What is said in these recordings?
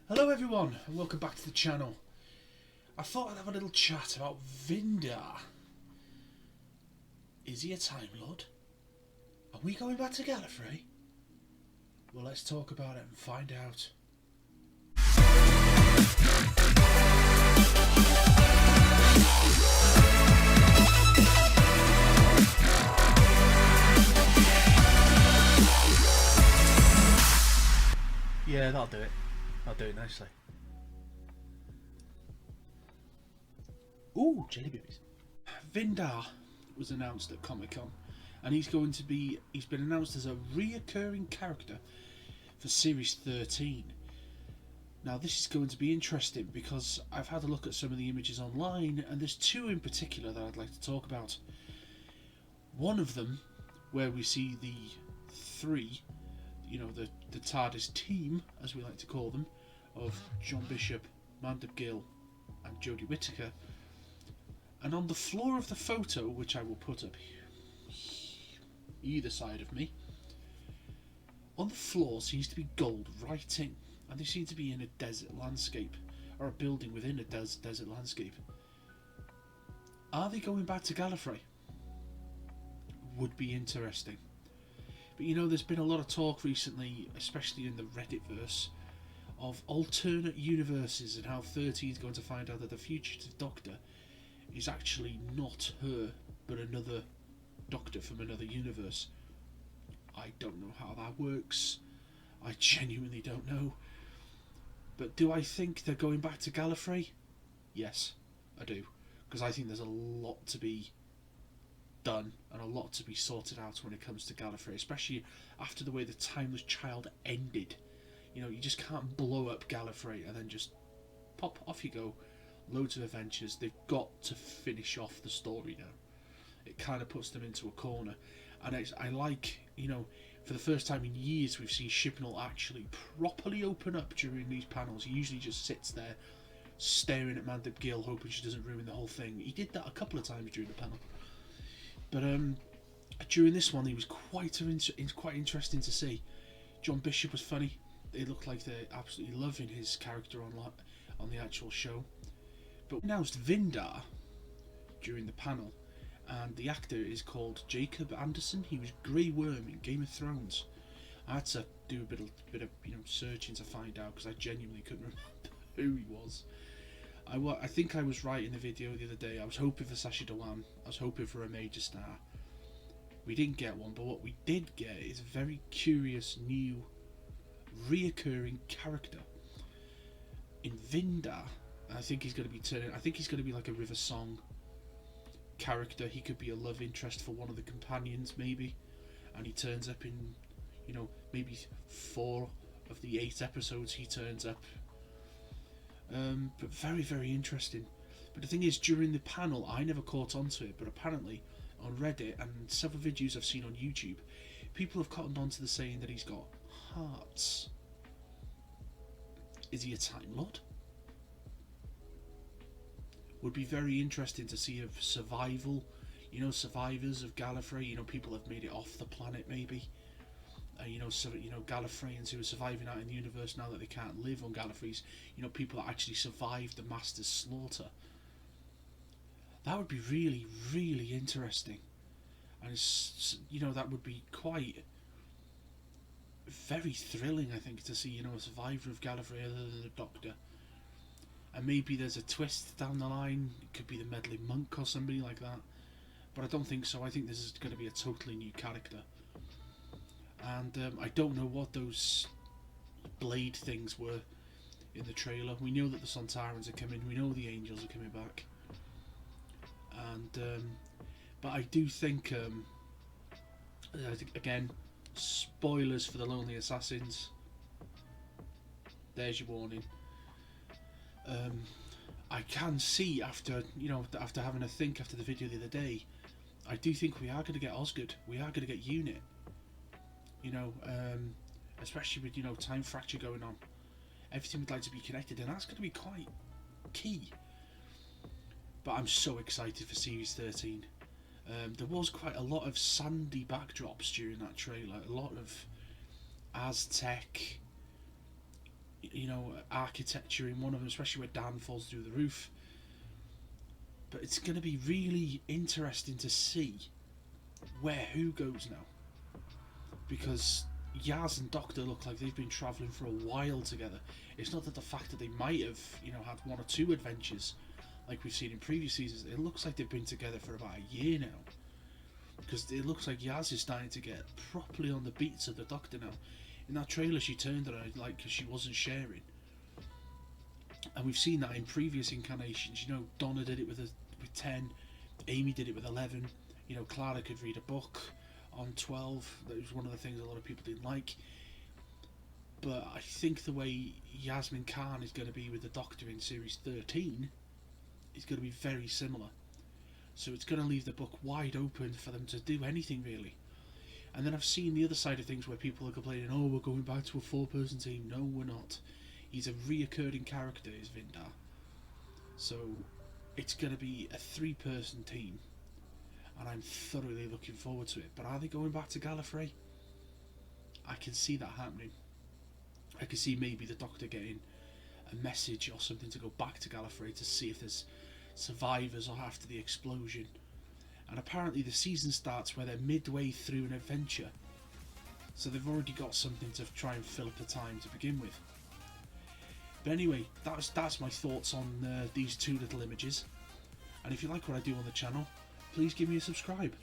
Hello everyone and welcome back to the channel. I thought I'd have a little chat about Vindar. Is he a Time Lord? Are we going back to Gallifrey? Well, let's talk about it and find out. Yeah, that'll do it. I'll do it nicely. Ooh, jelly babies. Vindar was announced at Comic-Con, and he's been announced as a reoccurring character for Series 13. Now this is going to be interesting because I've had a look at some of the images online, and there's two in particular that I'd like to talk about. One of them, where we see the three, the TARDIS team, as we like to call them, of John Bishop, Mandip Gill and Jodie Whittaker. And on the floor of the photo, which I will put up either side of me, on the floor seems to be gold writing, and they seem to be in a desert landscape, or a building within a desert landscape. Are they going back to Gallifrey? Would be interesting. But there's been a lot of talk recently, especially in the Redditverse, of alternate universes and how 13 is going to find out that the fugitive Doctor is actually not her, but another Doctor from another universe. I don't know how that works. I genuinely don't know. But do I think they're going back to Gallifrey? Yes, I do. Because I think there's a lot to be done and a lot to be sorted out when it comes to Gallifrey, especially after the way the Timeless Child ended. You just can't blow up Gallifrey and then just pop off you go. Loads of adventures. They've got to finish off the story now. It kind of puts them into a corner, and I like, for the first time in years we've seen Chibnall actually properly open up during these panels. He usually just sits there staring at Mandip Gill, hoping she doesn't ruin the whole thing. He did that a couple of times during the panel, but during this one, he was quite interesting to see. John Bishop was funny. They look like they're absolutely loving his character on the actual show. But we announced Vindar during the panel, and the actor is called Jacob Anderson. He was Grey Worm in Game of Thrones. I had to do a bit of searching to find out because I genuinely couldn't remember who he was. I think I was right in the video the other day. I was hoping for Sacha Dhawan. I was hoping for a major star. We didn't get one, but what we did get is a very curious new reoccurring character in Vindar. I think he's going to be like a River Song character. He could be a love interest for one of the companions, maybe, and he turns up in, maybe 4 of the 8 episodes he turns up. But very, very interesting. But the thing is, during the panel, I never caught on to it, but apparently on Reddit and several videos I've seen on YouTube, people have cottoned on to the saying that he's got hearts. Is he a Time Lord? Would be very interesting to see a survival, survivors of Gallifrey. People have made it off the planet, maybe. Gallifreyans who are surviving out in the universe now that they can't live on Gallifrey's. People that actually survived the Master's slaughter. That would be really, really interesting, and that would be quite very thrilling. I think to see a survivor of Gallifrey other than the Doctor. And maybe there's a twist down the line. It could be the meddling monk or somebody like that. But I don't think so. I think this is going to be a totally new character. And I don't know what those blade things were in the trailer. We know that the Sontarans are coming. We know the Angels are coming back. And but I do think, again, spoilers for the Lonely Assassins. There's your warning. I can see after having a think after the video the other day, I do think we are going to get Osgood. We are going to get Unit. Especially with time fracture going on. Everything would like to be connected, and that's going to be quite key. But I'm so excited for Series 13. There was quite a lot of sandy backdrops during that trailer. A lot of Aztec architecture in one of them, especially where Dan falls through the roof. But it's going to be really interesting to see where who goes now, because Yaz and Doctor look like they've been travelling for a while together. It's not that the fact that they might have, had one or two adventures like we've seen in previous seasons. It looks like they've been together for about a year now, because it looks like Yaz is starting to get properly on the beats of the Doctor now. In that trailer, she turned her like because she wasn't sharing, and we've seen that in previous incarnations. Donna did it with 10, Amy did it with 11. Clara could read a book on 12. That was one of the things a lot of people didn't like. But I think the way Yasmin Khan is going to be with the Doctor in series 13 is going to be very similar. So it's going to leave the book wide open for them to do anything really. And then I've seen the other side of things where people are complaining, oh, we're going back to a 4-person team. No, we're not. He's a reoccurring character, is Vindar. So it's going to be a 3-person team, and I'm thoroughly looking forward to it. But are they going back to Gallifrey? I can see that happening. I can see maybe the Doctor getting a message or something to go back to Gallifrey to see if there's survivors or after the explosion. And apparently the season starts where they're midway through an adventure, so they've already got something to try and fill up the time to begin with. But anyway, that's my thoughts on these 2 little images. And if you like what I do on the channel, please give me a subscribe.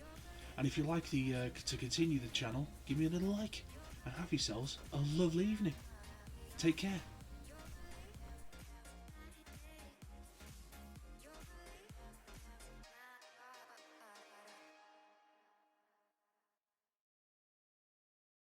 And if you like to continue the channel, give me a little like. And have yourselves a lovely evening. Take care.